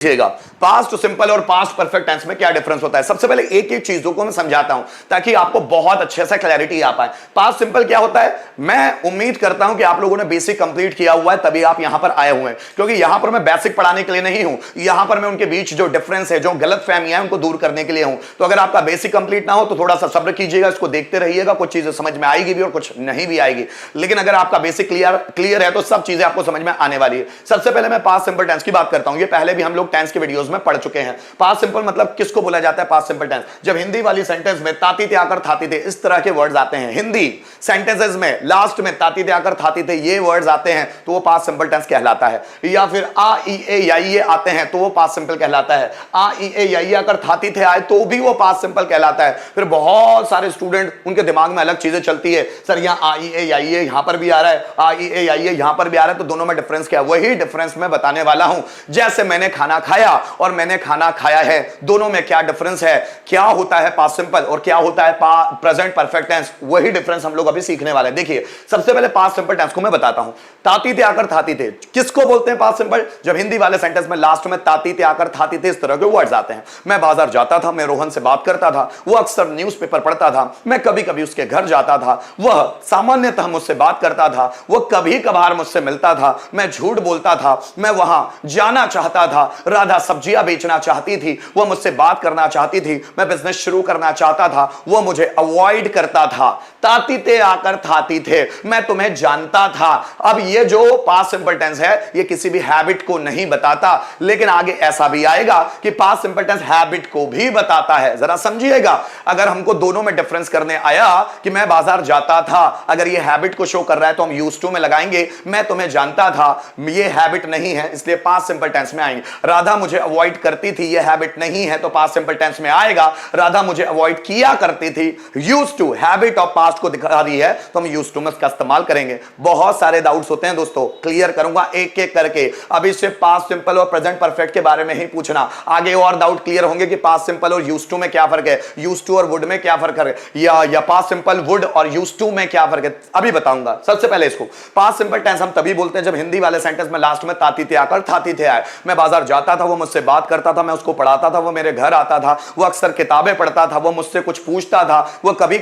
लीजिएगा past simple और past perfect tense में क्या डिफरेंस होता है। सबसे पहले एक एक चीजों को मैं समझाता हूं ताकि आपको बहुत अच्छे से क्लैरिटी आ पाए। पास्ट सिंपल क्या होता है, मैं उम्मीद करता हूं कि आप लोगों ने बेसिक कंप्लीट किया हुआ है तभी आप यहां पर आए हुए हैं, क्योंकि यहां पर मैं बेसिक पढ़ाने के लिए नहीं हूं, यहां पर मैं उनके बीच जो डिफरेंस है, जो गलत फहमियां हैं, उनको दूर करने के लिए हूं। तो अगर आपका बेसिक कंप्लीट ना हो तो थोड़ा सा सब्र कीजिएगा, इसको देखते रहिएगा, कुछ चीजें समझ में आएगी भी और कुछ नहीं भी आएगी, लेकिन अगर आपका बेसिक क्लियर है तो सब चीजें आपको समझ में आने वाली है। सबसे पहले मैं पास्ट सिंपल टेंस की बात करता हूं, ये पहले भी हम लोग टेंस के वीडियोस में पढ़ चुके हैं। पास्ट सिंपल मतलब किसको बोला जाता है पास्ट सिंपल टेंस, जब हिंदी वाली सेंटेंस में ताती थे आकर थाती थे इस तरह के वर्ड्स आते हैं, हिंदी सेंटेंसेस में लास्ट में ताती थे आकर थाती थे ये वर्ड्स आते हैं तो वो पास्ट सिंपल टेंस कहलाता है। या फिर आ ई ए याई ये आते हैं तो वो पास्ट सिंपल कहलाता है। आ ई ए याई आकर थाती थे आए तो भी वो पास्ट सिंपल कहलाता है। फिर बहुत सारे स्टूडेंट उनके दिमाग में अलग चीजें चलती है, सर यहां आ ई ए याई ये यहां पर भी आ रहा है, आ ई ए याई ये यहां पर भी आ रहा है, तो दोनों में डिफरेंस क्या है, वही डिफरेंस मैं बताने वाला हूं। जैसे मैंने खाना खाया और मैंने खाना खाया है, दोनों में क्या डिफरेंस है, क्या होता है पास्ट सिंपल और क्या होता है प्रेजेंट परफेक्ट टेंस, वही डिफरेंस हम लोग अभी सीखने वाले हैं। देखिए सबसे पहले पास्ट सिंपल टेंस को मैं बताता हूं। ताती थे आकर थाती थे किसको बोलते हैं पास्ट सिंपल, जब हिंदी वाले सेंटेंस में लास्ट में ताती थे आकर थाती थे इस तरह के वर्ड्स आते हैं। मैं बाजार जाता था, मैं रोहन से बात करता था, वो अक्सर न्यूज़पेपर पढ़ता था, मैं कभी कभी उसके घर जाता था, वह सामान्यतः मुझसे बात करता था, वह कभी कभार मुझसे मिलता था, मैं झूठ बोलता था, मैं वहां जाना चाहता था, राधा सब्जियां बेचना चाहती थी, वह मुझसे बात करना चाहती थी, मैं बिजनेस शुरू करना चाहता था, वह मुझे अवॉइड करता था। ताती थे आकर थाती थे, मैं तुम्हें जानता था। अब ये जो पास्ट सिंपल टेंस है ये किसी भी हैबिट को नहीं बताता, लेकिन आगे ऐसा भी आएगा कि पास्ट सिंपल टेंस हैबिट को भी बताता है। जरा समझिएगा, अगर हमको दोनों में डिफरेंस करने आया कि मैं बाजार जाता था, अगर ये हैबिट को शो कर रहा है तो हम यूज्ड टू में लगाएंगे, मैं तुम्हें जानता था ये हैबिट नहीं है इसलिए पास्ट सिंपल टेंस में आएंगे। राधा मुझे अवॉइड करती थी ये हैबिट नहीं है तो पास्ट सिंपल टेंस में आएगा। राधा मुझे अवॉइड किया करती थी, used to habit of past को दिखा रही है तो हम यूज्ड टू में इसका इस्तेमाल करेंगे। बहुत सारे डाउट्स होते हैं दोस्तों, क्लियर करूंगा एक एक करके। अभी से पास्ट सिंपल और प्रेजेंट परफेक्ट के बारे में ही पूछना, आगे और डाउट क्लियर होंगे कि पास्ट सिंपल और यूज्ड टू में क्या फर्क है, यूज्ड टू और वुड में क्या फर्क है, या पास्ट सिंपल वुड और यूज्ड टू में क्या फर्क है, अभी बताऊंगा। सबसे पहले इसको पास्ट सिंपल टेंस हम तभी बोलते हैं जब हिंदी वाले सेंटेंस में लास्ट में ताती थे आकर थाती थे आए। मैं बाजार जाता था, वो मुझसे बात करता था, मैं उसको पढ़ाता था, वो मेरे घर आता था, वो अक्सर किताबें पढ़ता था, वो मुझसे कुछ पूछता था, वो कभी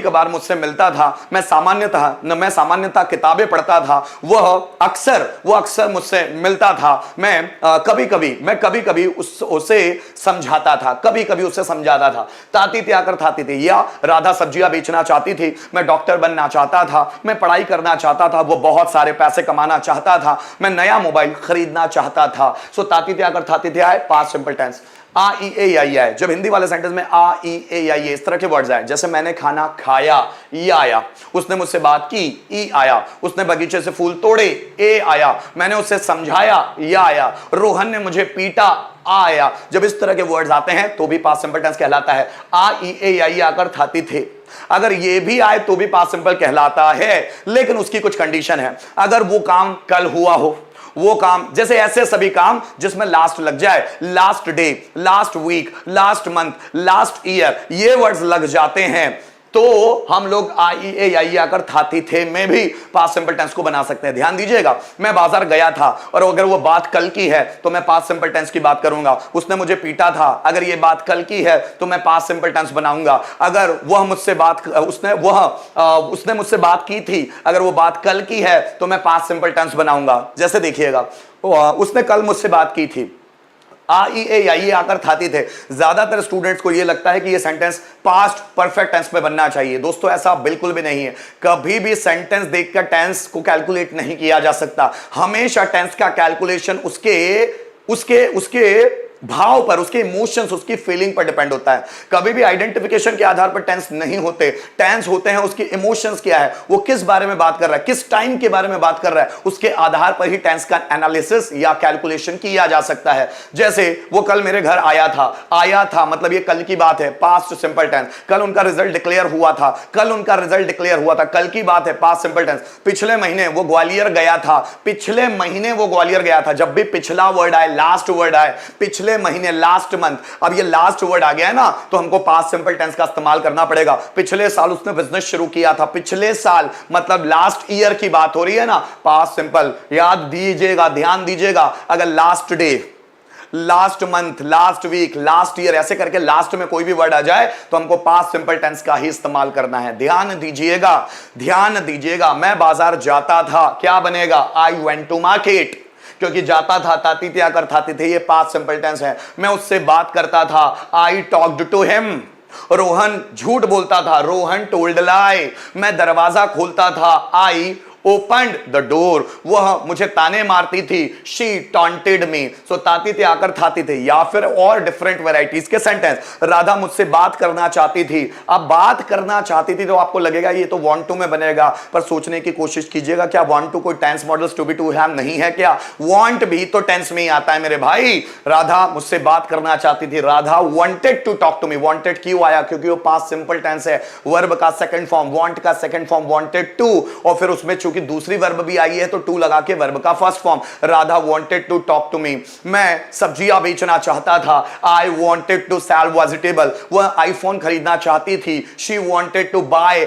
कभार मुझसे मिलता था, मैं सामान्यतः किताबें पढ़ता था, वह अक्सर मुझसे मिलता था, मैं कभी कभी उसे समझाता था, कभी कभी उसे समझाता था। ताती थी आकर थाती थी, या राधा सब्जियां बेचना चाहती थी, मैं डॉक्टर बनना चाहता था, मैं पढ़ाई करना चाहता था, वो बहुत सारे पैसे कमाना चाहता था, मैं नया मोबाइल खरीदना चाहता था। सो ताती थी आकर थाती थी आए पास्ट सिंपल टेंस। आ ई ए आई आए, जब हिंदी वाले सेंटेंस में आ ई ए आई इस तरह के वर्ड्स आए, जैसे मैंने खाना खाया ये आया, उसने मुझसे बात की ई आया, उसने बगीचे से फूल तोड़े ए आया, मैंने उसे समझाया ये आया, रोहन ने मुझे पीटा आया। जब इस तरह के वर्ड्स आते हैं तो भी पास्ट सिंपल टेंस कहलाता है। आ ई ए आई आकर थाती थे, अगर ये भी आए तो भी पास्ट सिंपल कहलाता है, लेकिन उसकी कुछ कंडीशन है। अगर वो काम कल हुआ हो, वो काम जैसे ऐसे सभी काम जिसमें लास्ट लग जाए, last day, last week, last month, last year, ये वर्ड्स लग जाते हैं तो हम लोग आई ए आई आकर थाती थे में भी पास्ट सिंपल टेंस को बना सकते हैं। ध्यान दीजिएगा, मैं बाजार गया था और अगर वो बात कल की है तो मैं पास्ट सिंपल टेंस की बात करूंगा। उसने मुझे पीटा था, अगर ये बात कल की है तो मैं पास्ट सिंपल टेंस बनाऊंगा। अगर उसने मुझसे बात की थी, अगर वो बात कल की है तो मैं पास्ट सिंपल टेंस बनाऊंगा। जैसे देखिएगा, उसने कल मुझसे बात की थी, आ ई ए आई आकर थाती थे। ज्यादातर स्टूडेंट्स को यह लगता है कि यह सेंटेंस पास्ट परफेक्ट टेंस में बनना चाहिए। दोस्तों ऐसा बिल्कुल भी नहीं है, कभी भी सेंटेंस देखकर टेंस को कैलकुलेट नहीं किया जा सकता। हमेशा टेंस का कैलकुलेशन उसके भाव पर, उसके इमोशंस, उसकी फीलिंग पर डिपेंड होता है। कभी भी आइडेंटिफिकेशन के आधार पर टेंस नहीं होते, टेंस होते हैं उसके इमोशंस क्या है, वो किस बारे में बात कर रहा है, किस टाइम के बारे में बात कर रहा है, उसके आधार पर ही टेंस का एनालिसिस या कैलकुलेशन किया जा सकता है। जैसे वो कल मेरे घर आया था मतलब ये कल की बात है, पास्ट सिंपल टेंस। कल उनका रिजल्ट डिक्लेयर हुआ था, कल की बात है, पास्ट सिंपल टेंस। पिछले महीने वो ग्वालियर गया था, जब भी पिछला वर्ड आए, लास्ट वर्ड आए, पिछले महीने, लास्ट मंथ, अब ये लास्ट वर्ड आ गया है ना तो हमको पास्ट सिंपल टेंस का इस्तेमाल करना पड़ेगा। पिछले साल उसने बिजनेस शुरू किया था, पिछले साल मतलब लास्ट ईयर की बात हो रही है ना, पास्ट सिंपल। याद दीजिएगा, ध्यान दीजिएगा, अगर last day last month, last week, last year, ऐसे करके लास्ट में कोई भी वर्ड आ जाए तो हमको पास्ट सिंपल टेंस का ही इस्तेमाल करना है। ध्यान दीजिएगा, ध्यान दीजिएगा। मैं बाजार जाता था, क्या बनेगा? आई वेंट टू मार्केट, क्योंकि जाता था, ताती त्या कर थाती थे, ये पास्ट सिंपल टेंस है। मैं उससे बात करता था, I talked to him. Rohan झूठ बोलता था, रोहन टोल्ड लाई। मैं दरवाजा खोलता था, आई ओपन्ड द डोर। वह मुझे ताने मारती थी, शी टॉन्टेड मी। सो ताती थे आकर थाती थे। या फिर और डिफरेंट वैरायटीज के सेंटेंस। राधा मुझसे बात करना चाहती थी। अब बात करना चाहती थी तो आपको लगेगा ये तो वांट टू में बनेगा, पर सोचने की कोशिश कीजिएगा, क्या वांट टू कोई tense models to be to have नहीं है क्या? वांट भी तो टेंस में ही आता है मेरे भाई। राधा मुझसे बात करना चाहती थी, Radha wanted to talk to me. Wanted क्यों आया? क्योंकि वो पास्ट सिंपल टेंस है। वर्ब का सेकंड फॉर्म, वांट का सेकंड फॉर्म वांटेड टू, और फिर उसमें कि दूसरी वर्ब भी आई है तो टू लगा के वर्ब का first form. Radha wanted to talk to me. मैं सब्जियां बेचना चाहता था, I wanted to sell vegetable. वह आईफोन खरीदना चाहती थी, she wanted to buy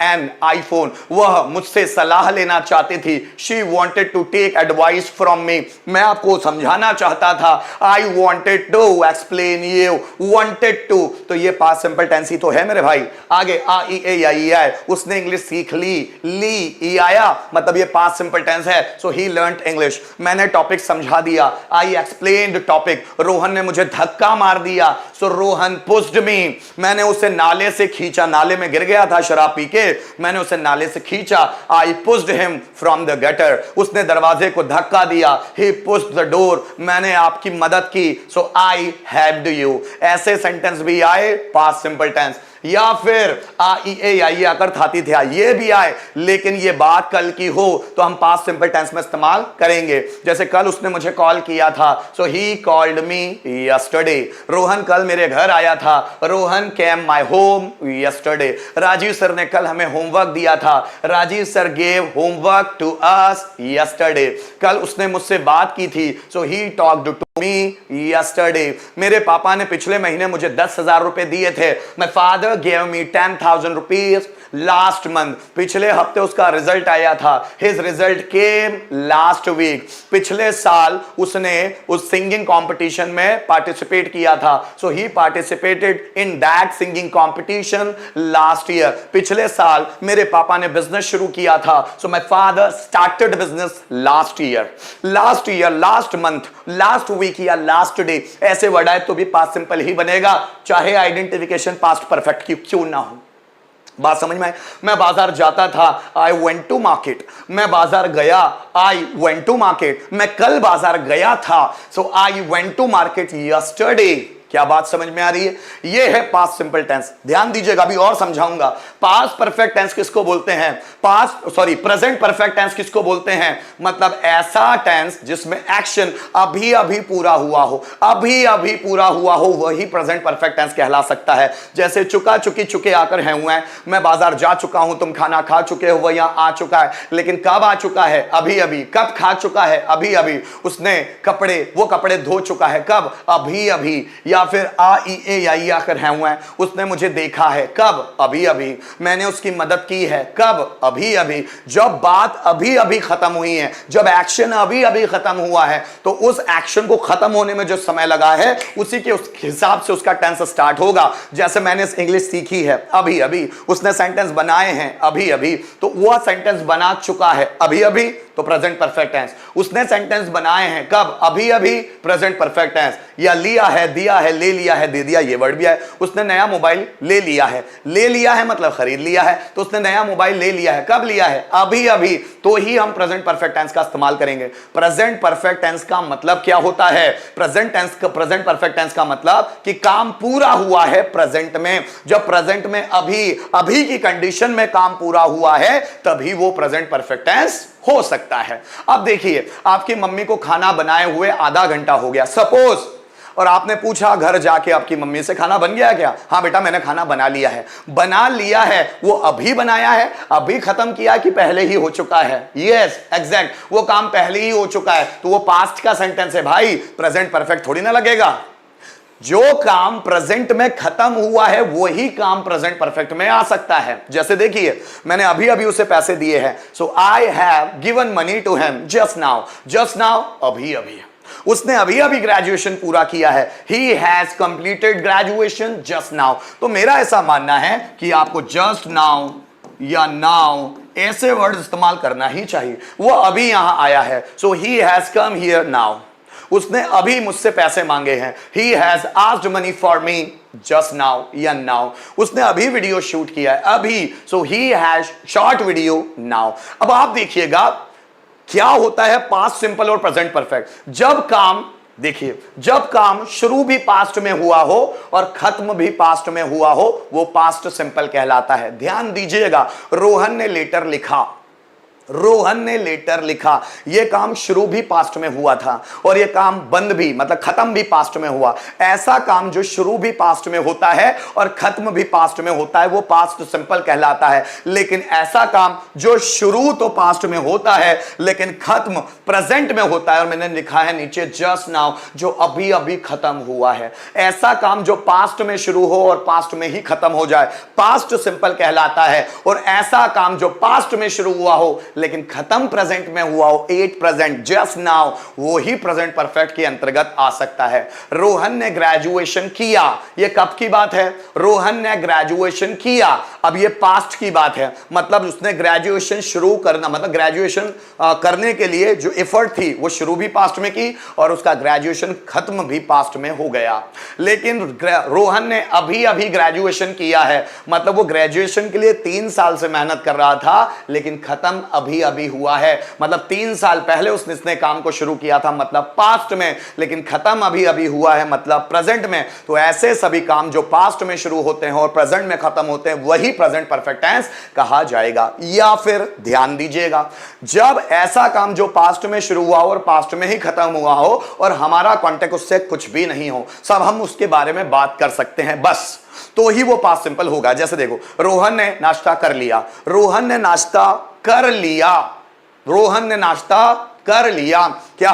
an iPhone. वह मुझसे सलाह लेना चाहती थी, she wanted to take advice from me. मैं आपको समझाना चाहता था, I wanted to explain you. Wanted to, तो ये पास्ट सिंपल टेंस ही तो है मेरे भाई। आगे आ ई ए आई, उसने इंग्लिश सीख ली, ली ई आया, मतलब ये पास्ट सिंपल टेंस है। सो ही लर्नड इंग्लिश। मैंने टॉपिक समझा दिया, आई एक्सप्लेन्ड टॉपिक। रोहन ने मुझे धक्का मार दिया, सो रोहन पुश्ड मी। मैंने उसे नाले से खींचा, नाले में गिर गया था शराब पी के, मैंने उसे नाले से खींचा, आई pushed him from the gutter. उसने दरवाजे को धक्का दिया, ही पुश्ड द डोर। मैंने आपकी मदद की, सो आई हेल्प्ड यू। ऐसे सेंटेंस भी आए पास्ट सिंपल टेंस। या फिर आ ई ए आई आकर थाती थे, ये भी आए, लेकिन ये बात कल की हो तो हम पास्ट सिंपल टेंस में इस्तेमाल करेंगे। जैसे कल उसने मुझे कॉल किया था, so he called me yesterday. Rohan कल मेरे घर आया था, Rohan came my home yesterday. Rajeev sir ने कल हमें होमवर्क दिया था, Rajeev sir gave homework to us yesterday. कल उसने मुझसे बात की थी, so he talked to me yesterday. मेरे पापा ने पिछले महीने मुझे 10,000 रुपए दिए थे। My father gave me 10,000 rupees last month। पिछले हफ्ते उसका रिजल्ट आया था, his result came last week। पिछले साल उसने उस सिंगिंग कंपटीशन में पार्टिसिपेट किया था, so he participated in that singing competition last year। पिछले साल मेरे पापा ने बिजनेस शुरू किया था, so my father started business last year। last year, last month, last week या last day, ऐसे वर्ड आए तो भी पास्ट सिंपल ही बनेगा, चाहे आइडेंटिफिकेशन पास्ट परफेक्ट क्यों ना हो। बात समझ में आए? मैं बाजार जाता था, आई वेंट टू मार्केट। मैं बाजार गया, आई वेंट टू मार्केट। मैं कल बाजार गया था, so I went to market yesterday. क्या बात समझ में आ रही है? ये है पास्ट सिंपल टेंस। ध्यान दीजिएगा, अभी और समझाऊंगा। पास्ट परफेक्ट टेंस किसको बोलते हैं? प्रेजेंट परफेक्ट टेंस किसको बोलते हैं? मतलब ऐसा टेंस जिसमें एक्शन अभी अभी पूरा हुआ हो, अभी अभी पूरा हुआ हो, वही प्रेजेंट परफेक्ट टेंस कहला सकता है। जैसे चुका चुकी चुके आकर हैं हुए हैं। मैं बाजार जा चुका हूं, तुम खाना खा चुके हो, वह यहां आ चुका है, लेकिन कब आ चुका है? अभी अभी। कब खा चुका है? अभी अभी। उसने वो कपड़े धो चुका है, कब? अभी अभी। या फिर आ ई ए आई आकर हैं हुए हैं। उसने मुझे देखा है, कब? अभी अभी। मैंने उसकी मदद की है, कब? अभी अभी। जब बात अभी अभी खत्म हुई है, जब एक्शन अभी अभी खत्म हुआ है, तो उस एक्शन को खत्म होने में जो समय लगा है, उसी के उस हिसाब से उसका टेंस स्टार्ट होगा। जैसे मैंने इंग्लिश सीखी है, अभी अभी। उसने सेंटेंस बनाए हैं, अभी अभी, तो वह सेंटेंस बना चुका है, अभी अभी, तो प्रेजेंट परफेक्ट टेंस। उसने सेंटेंस बनाए हैं, कब? अभी अभी, प्रेजेंट परफेक्ट टेंस। या लिया है, दिया है, ले लिया है, दे दिया, ये वर्ड भी है। उसने नया मोबाइल ले लिया है, ले लिया है मतलब खरीद लिया है, तो उसने नया मोबाइल ले लिया है, कब लिया है? अभी अभी। तो ही हम प्रेजेंट परफेक्ट टेंस का इस्तेमाल करेंगे। प्रेजेंट परफेक्ट टेंस का मतलब क्या होता है? प्रेजेंट परफेक्ट टेंस का मतलब कि काम पूरा हुआ है प्रेजेंट में। जब प्रेजेंट में अभी की कंडीशन में काम पूरा हुआ है, तभी वो प्रेजेंट परफेक्ट टेंस हो सकता है। अब देखिए, आपकी मम्मी को खाना बनाए हुए आधा घंटा हो गया सपोज, और आपने पूछा घर जाके आपकी मम्मी से, खाना बन गया क्या? हाँ बेटा मैंने खाना बना लिया है। बना लिया है, वो अभी बनाया है, अभी खत्म किया कि पहले ही हो चुका है? यस एग्जैक्ट, वो काम पहले ही हो चुका है, तो वो पास्ट का सेंटेंस है भाई, प्रेजेंट परफेक्ट थोड़ी ना लगेगा। जो काम प्रेजेंट में खत्म हुआ है वही काम प्रेजेंट परफेक्ट में आ सकता है। जैसे देखिए, मैंने अभी अभी उसे पैसे दिए हैं, so I have given money to him just now. Just now अभी अभी। उसने अभी अभी ग्रेजुएशन पूरा किया है, he has completed graduation just now. तो मेरा ऐसा मानना है कि आपको जस्ट नाउ या नाउ ऐसे वर्ड इस्तेमाल करना ही चाहिए। वो अभी यहां आया है, so he has come here now. उसने अभी मुझसे पैसे मांगे हैं, he has asked money for me just now या नाउ। उसने अभी वीडियो शूट किया है, अभी, so he has shot video now. अब आप देखिएगा क्या होता है पास्ट सिंपल और प्रेजेंट परफेक्ट। जब काम, देखिए, जब काम शुरू भी पास्ट में हुआ हो और खत्म भी पास्ट में हुआ हो, वो पास्ट सिंपल कहलाता है। ध्यान दीजिएगा, रोहन ने लेटर लिखा, रोहन ने लेटर लिखा, यह काम शुरू भी पास्ट में हुआ था और यह काम बंद भी, मतलब खत्म भी पास्ट में हुआ। ऐसा काम जो शुरू भी पास्ट में होता है और खत्म भी पास्ट में होता है, वो पास्ट सिंपल कहलाता है। लेकिन ऐसा काम जो शुरू तो पास्ट में होता है लेकिन खत्म प्रेजेंट में होता है, और मैंने लिखा है नीचे जस्ट नाउ, जो अभी अभी खत्म हुआ है। ऐसा काम जो पास्ट में शुरू हो और पास्ट में ही खत्म हो जाए, पास्ट सिंपल कहलाता है। और ऐसा काम जो पास्ट में शुरू हुआ हो लेकिन खत्म प्रेजेंट में हुआ हो, एट प्रेजेंट जस्ट नाउ, वो ही प्रेजेंट परफेक्ट के अंतर्गत आ सकता है। रोहन ने ग्रेजुएशन किया, ये कब की बात है? रोहन ने ग्रेजुएशन किया। अब ये पास्ट की बात है, मतलब उसने ग्रेजुएशन शुरू करना, मतलब ग्रेजुएशन करने के लिए जो एफर्ट थी वो शुरू भी पास्ट में की और उसका ग्रेजुएशन खत्म भी पास्ट में हो गया। लेकिन रोहन ने अभी अभी ग्रेजुएशन किया है, मतलब वो ग्रेजुएशन के लिए 3 साल से मेहनत कर रहा था लेकिन खत्म अभी अभी हुआ है। मतलब 3 साल पहले उसने इसने काम को शुरू किया था, मतलब पास्ट में, लेकिन खत्म अभी अभी हुआ है, मतलब प्रेजेंट में। तो ऐसे सभी काम जो पास्ट में शुरू होते हैं और प्रेजेंट में खत्म होते हैं, वही प्रेजेंट परफेक्ट टेंस कहा जाएगा। या फिर ध्यान दीजिएगा, जब ऐसा काम जो पास्ट में शुरू हुआ हो और पास्ट में ही खत्म हुआ हो और हमारा कॉन्टेक्ट उससे कुछ भी नहीं हो, सब हम उसके बारे में बात कर सकते हैं बस, तो ही वो पास्ट सिंपल होगा। जैसे देखो, रोहन ने नाश्ता कर लिया, रोहन ने नाश्ता कर लिया, रोहन ने नाश्ता कर लिया। क्या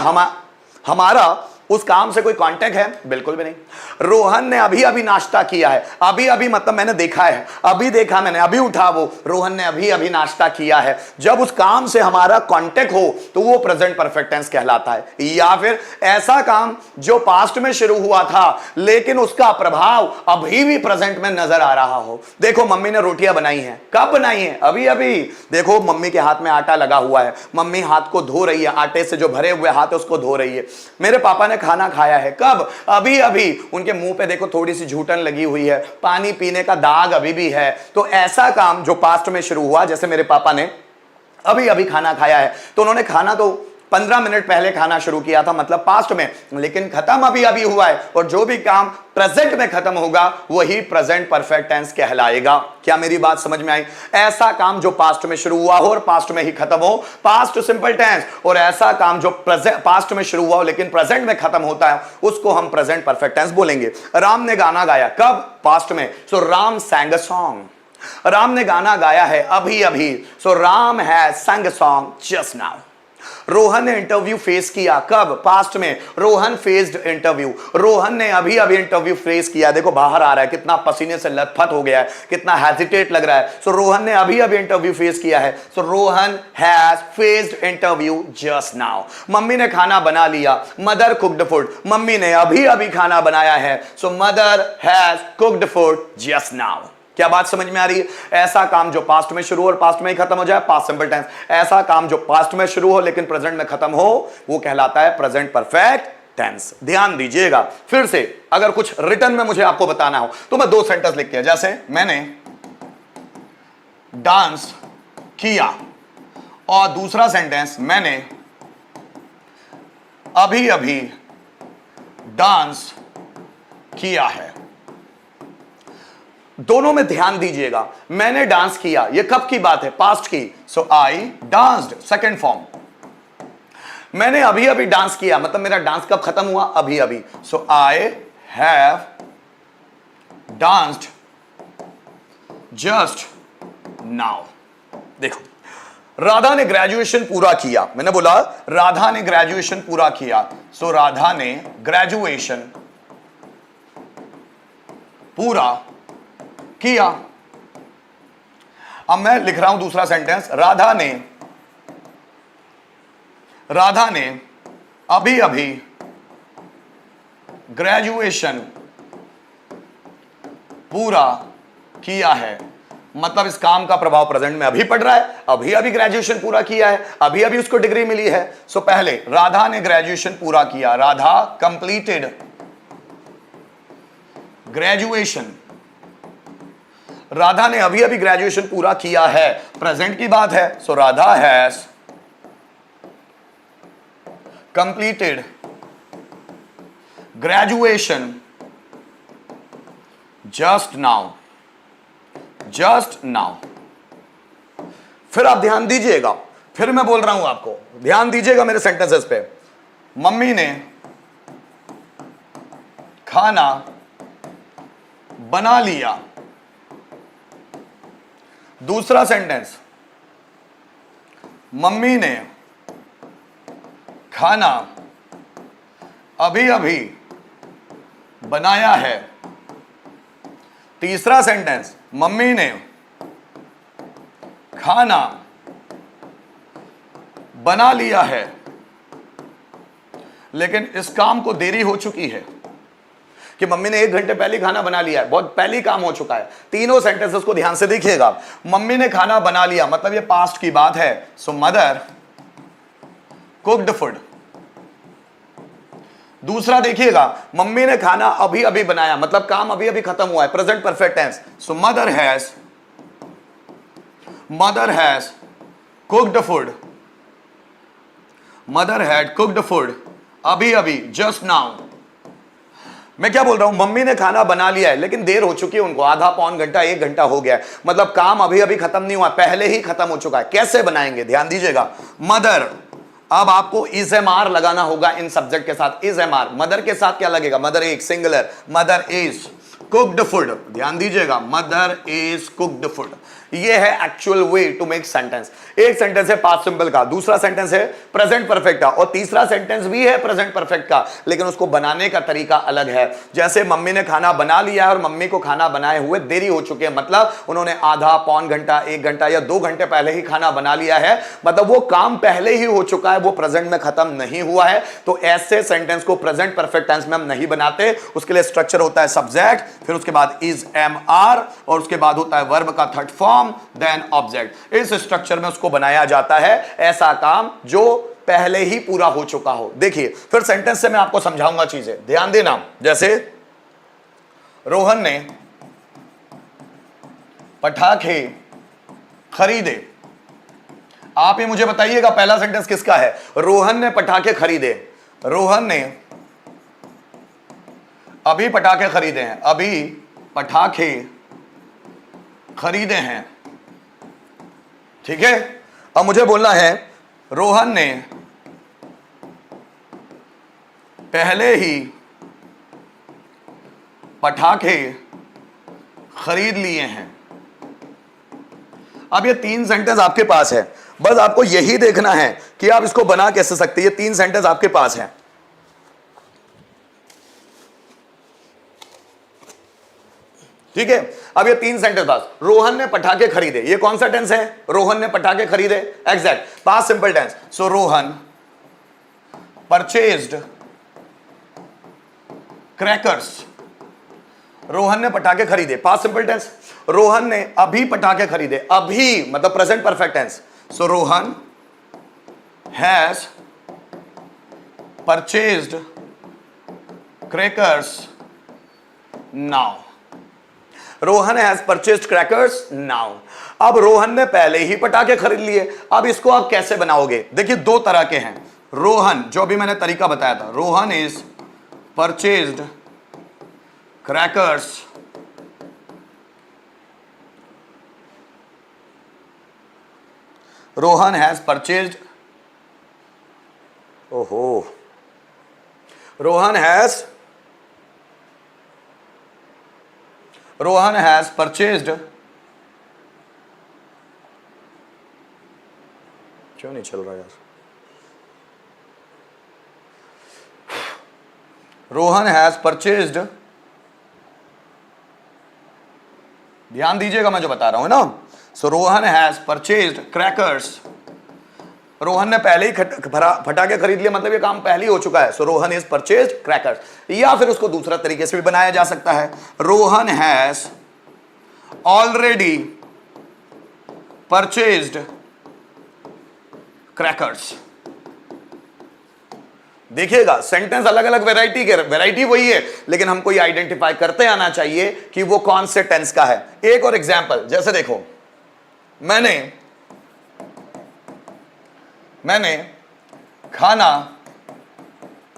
हमारा उस काम से कोई कांटेक्ट है? बिल्कुल भी नहीं। रोहन ने अभी अभी नाश्ता किया है, अभी अभी मतलब मैंने देखा है, अभी देखा मैंने, अभी उठा वो, रोहन ने अभी अभी नाश्ता किया है। जब उस काम से हमारा कांटेक्ट हो तो वो प्रेजेंट परफेक्ट टेंस कहलाता है। या फिर ऐसा काम जो पास्ट में शुरू हुआ था लेकिन उसका प्रभाव अभी भी प्रेजेंट में नजर आ रहा हो। देखो, मम्मी ने रोटियां बनाई हैं, कब बनाई हैं? अभी अभी। देखो, मम्मी के हाथ में आटा लगा हुआ है, मम्मी हाथ को धो रही है, आटे से जो भरे हुए हाथ है उसको धो रही है। मेरे पापा ने खाना खाया है, कब? अभी अभी। उनके मुंह पे देखो थोड़ी सी झूठन लगी हुई है, पानी पीने का दाग अभी भी है। तो ऐसा काम जो पास्ट में शुरू हुआ, जैसे मेरे पापा ने अभी अभी खाना खाया है, तो उन्होंने खाना तो 15 मिनट पहले खाना शुरू किया था, मतलब पास्ट में, लेकिन खत्म अभी अभी हुआ है। और जो भी काम प्रेजेंट में खत्म होगा वही प्रेजेंट परफेक्ट टेंस कहलाएगा। क्या मेरी बात समझ में आई? ऐसा काम जो पास्ट में शुरू हुआ हो और पास्ट में ही खत्म हो, पास्ट सिंपल टेंस। और ऐसा काम जो पास्ट में शुरू हुआ हो लेकिन प्रेजेंट में खत्म होता है, उसको हम प्रेजेंट परफेक्ट टेंस बोलेंगे। राम ने गाना गाया, कब? पास्ट में, सो Ram sang a song। Ram ने गाना गाया है अभी अभी, so Ram has sang a song just now। रोहन ने इंटरव्यू फेस किया, कब? पास्ट में, रोहन फेस्ड इंटरव्यू। रोहन ने अभी अभी इंटरव्यू फेस किया। देखो बाहर आ रहा है, कितना पसीने से लथपथ हो गया है, कितना हेजिटेट लग रहा है। सो रोहन ने अभी अभी इंटरव्यू फेस किया है, so Rohan has faced interview just now. मम्मी ने खाना बना लिया, मदर कुक्ड फूड। मम्मी ने अभी अभी खाना बनाया है, so mother has cooked food just now. क्या बात समझ में आ रही है? ऐसा काम जो पास्ट में शुरू हो और पास्ट में ही खत्म हो जाए, पास्ट सिंपल टेंस। ऐसा काम जो पास्ट में शुरू हो लेकिन प्रेजेंट में खत्म हो, वो कहलाता है प्रेजेंट परफेक्ट टेंस। ध्यान दीजिएगा। फिर से अगर कुछ रिटर्न में मुझे आपको बताना हो तो मैं 2 सेंटेंस लिख के, जैसे मैंने डांस किया, और दूसरा सेंटेंस मैंने अभी अभी डांस किया है। दोनों में ध्यान दीजिएगा। मैंने डांस किया, ये कब की बात है? पास्ट की, सो आई डांस्ड, सेकंड फॉर्म। मैंने अभी अभी डांस किया, मतलब मेरा डांस कब खत्म हुआ? अभी अभी, so I have danced just now. देखो, राधा ने ग्रेजुएशन पूरा किया, मैंने बोला राधा ने ग्रेजुएशन पूरा किया, सो राधा ने ग्रेजुएशन पूरा किया। अब मैं लिख रहा हूं दूसरा सेंटेंस, राधा ने अभी अभी ग्रेजुएशन पूरा किया है, मतलब इस काम का प्रभाव प्रेजेंट में अभी पड़ रहा है, अभी अभी ग्रेजुएशन पूरा किया है, अभी अभी उसको डिग्री मिली है। सो पहले राधा ने ग्रेजुएशन पूरा किया, राधा कंप्लीटेड ग्रेजुएशन, राधा ने अभी अभी ग्रेजुएशन पूरा किया है, प्रेजेंट की बात है। So Radha has completed graduation just now, just now. फिर आप ध्यान दीजिएगा, फिर मैं बोल रहा हूं आपको, ध्यान दीजिएगा मेरे सेंटेंसेस पे। मम्मी ने खाना बना लिया। दूसरा सेंटेंस, मम्मी ने खाना अभी अभी बनाया है। तीसरा सेंटेंस, मम्मी ने खाना बना लिया है लेकिन इस काम को देरी हो चुकी है, कि मम्मी ने 1 घंटे पहले खाना बना लिया है, बहुत पहले काम हो चुका है। तीनों सेंटेंसेस को ध्यान से देखिएगा। मम्मी ने खाना बना लिया मतलब ये पास्ट की बात है। So mother cooked food. दूसरा देखिएगा, मम्मी ने खाना अभी अभी बनाया मतलब काम अभी अभी खत्म हुआ है, present perfect tense. So mother has cooked food, mother had cooked food अभी अभी, जस्ट नाउ। मैं क्या बोल रहा हूं, मम्मी ने खाना बना लिया है लेकिन देर हो चुकी है उनको, आधा पौन घंटा 1 घंटा हो गया है, मतलब काम अभी अभी खत्म नहीं हुआ, पहले ही खत्म हो चुका है। कैसे बनाएंगे, ध्यान दीजिएगा। मदर, अब आपको इज एम आर लगाना होगा इन सब्जेक्ट के साथ। इज एम आर, मदर के साथ क्या लगेगा, मदर एक singular, mother is cooked food. ध्यान दीजिएगा, मदर इज कुक्ड फूड। ये है actual way to make sentence. एक सेंटेंस है पास्ट सिंपल का, दूसरा सेंटेंस है प्रेजेंट परफेक्ट का, और तीसरा सेंटेंस भी है प्रेजेंट परफेक्ट का, लेकिन उसको बनाने का तरीका अलग है। जैसे मम्मी ने खाना बना लिया है और मम्मी को खाना बनाए हुए देरी हो चुकी है, मतलब उन्होंने आधा पौन घंटा 1 घंटा या 2 घंटे पहले ही खाना बना लिया है, मतलब वो काम पहले ही हो चुका है, वो प्रेजेंट में खत्म नहीं हुआ है। तो ऐसे सेंटेंस को प्रेजेंट परफेक्ट टेंस में हम नहीं बनाते। उसके लिए स्ट्रक्चर होता है सब्जेक्ट, फिर उसके बाद इज एम आर, और उसके बाद होता है वर्ब का थर्ड फॉर्म, देन ऑब्जेक्ट। इस स्ट्रक्चर में उसको बनाया जाता है ऐसा काम जो पहले ही पूरा हो चुका हो। देखिए फिर सेंटेंस से मैं आपको समझाऊंगा चीजें, ध्यान देना। जैसे रोहन ने पटाखे खरीदे। आप ही मुझे बताइएगा पहला सेंटेंस किसका है। रोहन ने पटाखे खरीदे, रोहन ने अभी पटाखे खरीदे हैं, अभी पटाखे खरीदे हैं, ठीक है। अब मुझे बोलना है रोहन ने पहले ही पटाखे खरीद लिए हैं। अब ये 3 सेंटेंस आपके पास है, बस आपको यही देखना है कि आप इसको बना कैसे सकते हैं। ये 3 सेंटेंस आपके पास है, ठीक है। अब ये 3 सेंटेंस पास, रोहन ने पटाखे खरीदे, ये कौन सा टेंस है, रोहन ने पटाखे खरीदे, exact past simple tense. So Rohan purchased crackers, Rohan ने पटाखे खरीदे, पास्ट सिंपल टेंस। रोहन ने अभी पटाखे खरीदे, अभी मतलब present perfect tense. So Rohan has purchased crackers now, Rohan has purchased crackers now. अब रोहन ने पहले ही पटाखे खरीद लिए, अब इसको आप कैसे बनाओगे। देखिए 2 तरह के हैं। रोहन, जो भी मैंने तरीका बताया था, Rohan is purchased crackers Rohan has purchased, ओहो, रोहन हैज परचेज्ड, क्यों नहीं चल रहा यार, रोहन हैज परचेज्ड, ध्यान दीजिएगा मैं जो बता रहा हूं ना। So Rohan has purchased crackers Rohan ने पहले ही फटाके खरीद लिए, मतलब ये काम पहले ही हो चुका है। So Rohan is purchased crackers. या फिर उसको दूसरा तरीके से भी बनाया जा सकता है, Rohan has already purchased crackers. देखिएगा सेंटेंस अलग अलग वैरायटी वही है, लेकिन हमको ये आइडेंटिफाई करते आना चाहिए कि वो कौन से टेंस का है। एक और एग्जांपल, जैसे देखो, मैंने खाना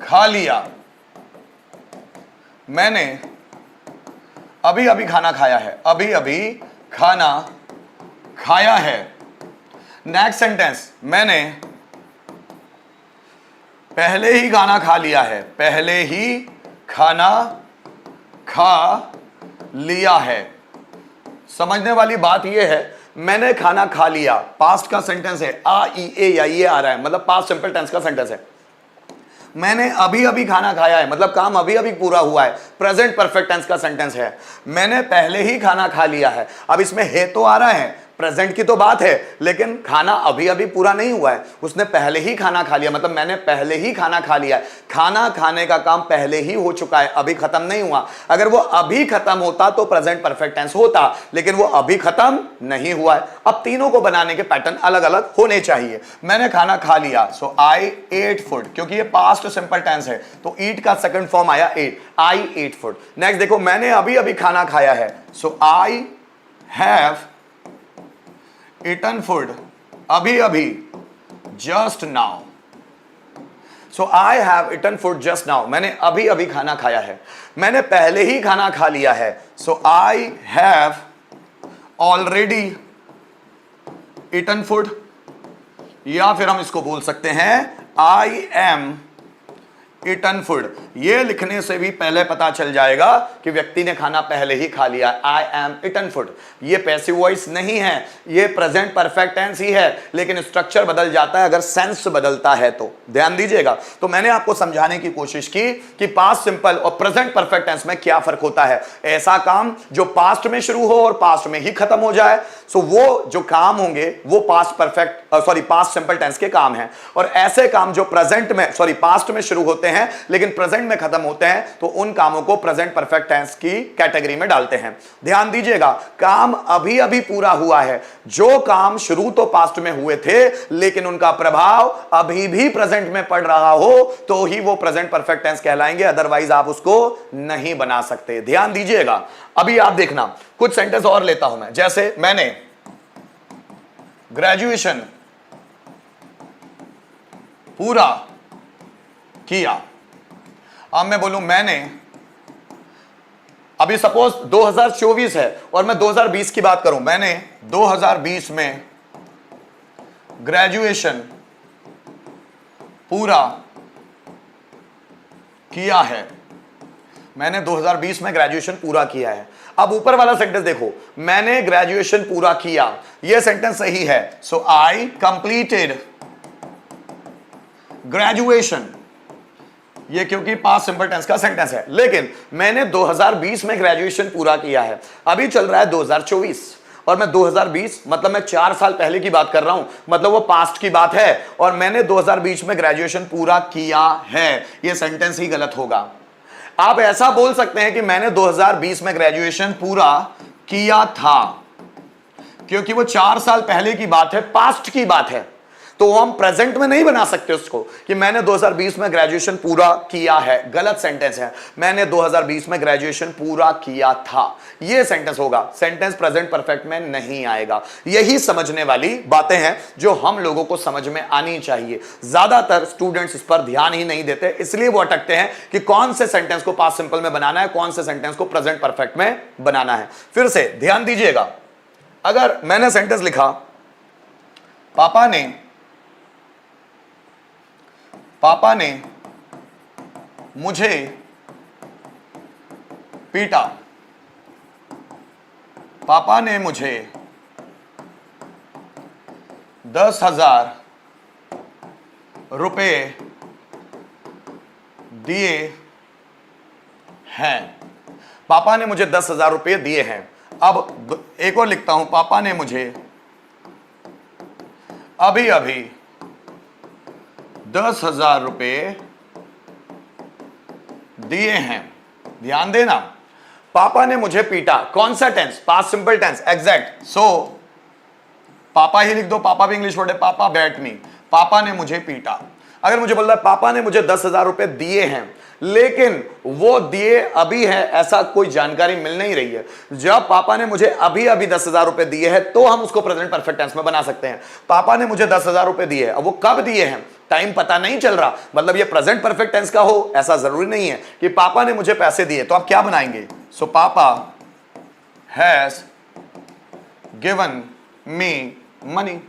खा लिया, मैंने अभी अभी खाना खाया है, अभी अभी खाना खाया है। नेक्स्ट सेंटेंस, मैंने पहले ही खाना खा लिया है, पहले ही खाना खा लिया है। समझने वाली बात यह है, मैंने खाना खा लिया पास्ट का सेंटेंस है, आ ई ए या ये आ रहा है, मतलब पास्ट सिंपल टेंस का सेंटेंस है। मैंने अभी अभी खाना खाया है, मतलब काम अभी अभी पूरा हुआ है, प्रेजेंट परफेक्ट टेंस का सेंटेंस है। मैंने पहले ही खाना खा लिया है, अब इसमें है तो आ रहा है, प्रेजेंट की तो बात है, लेकिन खाना अभी अभी पूरा नहीं हुआ है, उसने पहले ही खाना खा लिया, मतलब मैंने पहले ही खाना खा लिया है। खाना खाने का काम पहले ही हो चुका है, अभी खत्म नहीं हुआ। अगर वो अभी खत्म होता तो प्रेजेंट परफेक्ट टेंस होता, लेकिन वो अभी खत्म नहीं हुआ है। अब तीनों को बनाने के पैटर्न अलग अलग होने चाहिए। मैंने खाना खा लिया, सो आई एट फूड, क्योंकि ये पास्ट सिंपल टेंस है तो ईट का सेकंड फॉर्म आया एट, आई एट फूड। नेक्स्ट देखो, मैंने अभी अभी खाना खाया है, सो आई हैव eaten food, अभी अभी, just now. So I have eaten food just now. मैंने अभी अभी खाना खाया है, मैंने पहले ही खाना खा लिया है, so I have already eaten food. या फिर हम इसको बोल सकते हैं I am eaten food। ये लिखने से भी पहले पता चल जाएगा कि व्यक्ति ने खाना पहले ही खा लिया। I am eaten food, ये पैसिव वॉइस नहीं है, ये प्रेजेंट परफेक्ट टेंस ही है, लेकिन स्ट्रक्चर बदल जाता है अगर सेंस बदलता है तो। ध्यान दीजिएगा। तो मैंने आपको समझाने की कोशिश की कि पास्ट सिंपल और प्रेजेंट परफेक्ट टेंस में क्या फर्क होता है। ऐसा काम जो पास्ट में शुरू हो और पास्ट में ही खत्म हो जाए, सो वो जो काम होंगे वो पास्ट सिंपल टेंस के काम हैं, और ऐसे काम जो प्रेजेंट में पास्ट में शुरू होते हैं लेकिन प्रेजेंट में खत्म होते हैं, तो उन कामों को प्रेजेंट परफेक्ट टेंस की कैटेगरी में डालते हैं। ध्यान दीजिएगा, काम अभी अभी पूरा हुआ है, जो काम शुरू तो पास्ट में हुए थे लेकिन उनका प्रभाव अभी भी प्रेजेंट में पड़ रहा हो तो ही वो प्रेजेंट परफेक्ट टेंस कहलाएंगे, अदरवाइज आप उसको नहीं बना सकते। ध्यान दीजिएगा। अभी आप देखना, कुछ सेंटेंस और लेता हूं मैं, जैसे मैंने ग्रेजुएशन पूरा किया। अब मैं बोलूं मैंने, अभी सपोज 2024 है और मैं 2020 की बात करूं, मैंने 2020 में ग्रेजुएशन पूरा किया है, मैंने 2020 में ग्रेजुएशन पूरा किया है। अब ऊपर वाला सेंटेंस देखो, मैंने ग्रेजुएशन पूरा किया, यह सेंटेंस सही है। सो आई कंप्लीटेड ग्रेजुएशन, ये क्योंकि पास्ट सिंपल टेंस का सेंटेंस है, लेकिन मैंने 2020 में ग्रेजुएशन पूरा किया है। अभी चल रहा है 2024 और मैं 2020 मतलब मैं 4 साल पहले की बात कर रहा हूं, मतलब वो पास्ट की बात है, और मैंने 2020 में ग्रेजुएशन पूरा किया है, ये सेंटेंस ही गलत होगा। आप ऐसा बोल सकते हैं कि मैंने 2020 में ग्रेजुएशन पूरा किया था, क्योंकि वो 4 साल पहले की बात है, पास्ट की बात है, तो हम प्रेजेंट में नहीं बना सकते उसको कि मैंने 2020 में ग्रेजुएशन पूरा किया है। गलत सेंटेंस है, मैंने 2020 में ग्रेजुएशन पूरा किया था, यह सेंटेंस होगा, सेंटेंस प्रेजेंट परफेक्ट में नहीं आएगा। यही समझने वाली बातें हैं जो हम लोगों को समझ में आनी चाहिए। ज्यादातर स्टूडेंट्स इस पर ध्यान ही नहीं देते, इसलिए वो अटकते हैं कि कौन से सेंटेंस को पास्ट सिंपल में बनाना है, कौन से सेंटेंस को प्रेजेंट परफेक्ट में बनाना है। फिर से ध्यान दीजिएगा, अगर मैंने सेंटेंस लिखा पापा ने मुझे पीटा, पापा ने मुझे 10,000 रुपए दिए हैं, पापा ने मुझे 10,000 रुपए दिए हैं। अब एक और लिखता हूं, पापा ने मुझे अभी अभी 10,000 रुपए दिए हैं। ध्यान देना, पापा ने मुझे पीटा, कौन सा tense? Past simple tense, exact. So papa he लिख दो, पापा भी इंग्लिश वर्ड है, पापा बैट मी, पापा ने मुझे पीटा। अगर मुझे बोल रहा है पापा ने मुझे 10,000 रुपए दिए हैं, लेकिन वो दिए अभी है, ऐसा कोई जानकारी मिल नहीं रही है। जब पापा ने मुझे अभी अभी 10,000 रुपए दिए हैं तो हम उसको प्रेजेंट परफेक्ट टेंस में बना सकते हैं। पापा ने मुझे 10,000 रुपए दिए, अब वो कब दिए हैं, टाइम पता नहीं चल रहा, मतलब ये प्रेजेंट परफेक्ट टेंस का हो ऐसा जरूरी नहीं है कि पापा ने मुझे पैसे दिए। तो आप क्या बनाएंगे? सो पापा हैज गिवन मी मनी।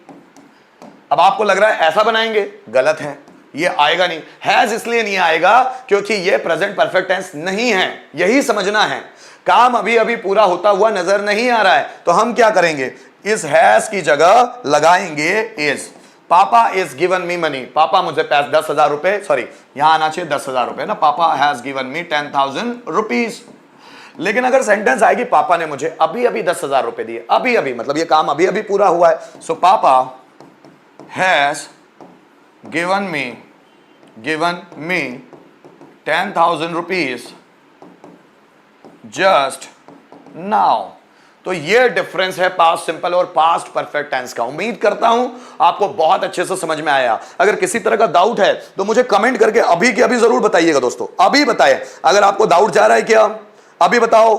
अब आपको लग रहा है ऐसा बनाएंगे, गलत है, ये आएगा नहीं। हैज इसलिए नहीं आएगा क्योंकि ये प्रेजेंट परफेक्ट टेंस नहीं है, यही समझना है। काम अभी अभी पूरा होता हुआ नजर नहीं आ रहा है, तो हम क्या करेंगे, इस हैज की जगह लगाएंगे इज। पापा इज गिवन मी मनी, पापा मुझे 10,000 रुपए, सॉरी यहां आना चाहिए 10,000 रुपए ना, पापा हैज गिवन मी 10,000 रुपीज। लेकिन अगर सेंटेंस आएगी पापा ने मुझे अभी अभी 10,000 रुपए दिए, अभी अभी मतलब ये काम अभी अभी पूरा हुआ है। सो पापा has given me 10,000 rupees just now। तो ये डिफरेंस है पास्ट सिंपल और पास्ट परफेक्ट टेंस का। उम्मीद करता हूं आपको बहुत अच्छे से समझ में आया। अगर किसी तरह का डाउट है तो मुझे कमेंट करके अभी के अभी जरूर बताइएगा दोस्तों, अभी बताएं। अगर आपको डाउट जा रहा है क्या, अभी बताओ,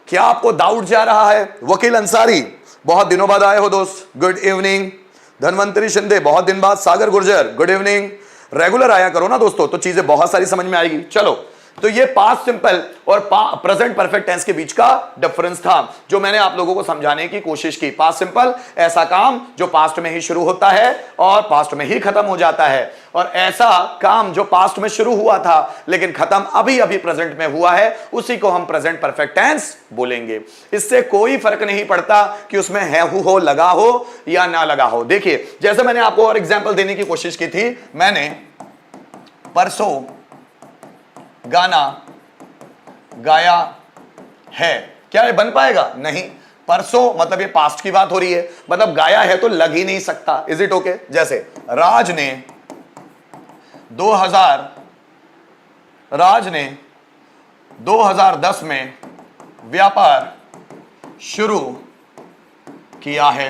क्या आपको डाउट जा रहा है? वकील अंसारी, बहुत दिनों बाद आए हो दोस्त, गुड इवनिंग। धनवंतरी शिंदे, बहुत दिन बाद। सागर गुर्जर, गुड इवनिंग। रेगुलर आया करो ना दोस्तों, तो चीजें बहुत सारी समझ में आएगी। चलो, तो ये पास्ट सिंपल और प्रेजेंट परफेक्ट टेंस के बीच का डिफरेंस था जो मैंने आप लोगों को समझाने की कोशिश की। पास्ट सिंपल ऐसा काम जो पास्ट में ही शुरू होता है और पास्ट में ही खत्म हो जाता है, और ऐसा काम जो पास्ट में शुरू हुआ था लेकिन खत्म अभी अभी प्रेजेंट में हुआ है, उसी को हम प्रेजेंट परफेक्ट टेंस बोलेंगे। इससे कोई फर्क नहीं पड़ता कि उसमें है हो, लगा हो या ना लगा हो। देखिए, जैसे मैंने आपको और एग्जांपल देने की कोशिश की थी, मैंने परसों गाना गाया है, क्या ये बन पाएगा? नहीं। परसों मतलब ये पास्ट की बात हो रही है, मतलब गाया है तो लग ही नहीं सकता। Is it okay? जैसे राज ने 2010 में व्यापार शुरू किया है।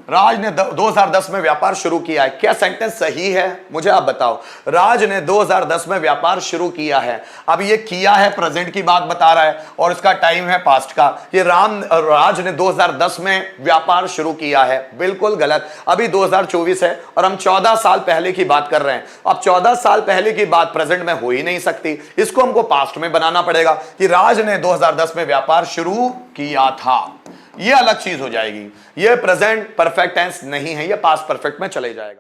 राज ने 2010 में व्यापार शुरू किया है। क्या सेंटेंस सही है? मुझे आप बताओ। राज ने 2010 में व्यापार शुरू किया है। अब ये किया है प्रेजेंट की बात बता रहा है और इसका टाइम है पास्ट का। ये राज ने 2010 में व्यापार शुरू किया है, बिल्कुल गलत। अभी 2024 है और हम 14 साल पहले की बात कर रहे हैं। अब 14 साल पहले की बात प्रेजेंट में हो ही नहीं सकती, इसको हमको पास्ट में बनाना पड़ेगा कि राज ने 2010 में व्यापार शुरू किया था। ये अलग चीज हो जाएगी, ये प्रेजेंट परफेक्ट टेंस नहीं है, ये पास्ट परफेक्ट में चले जाएगा।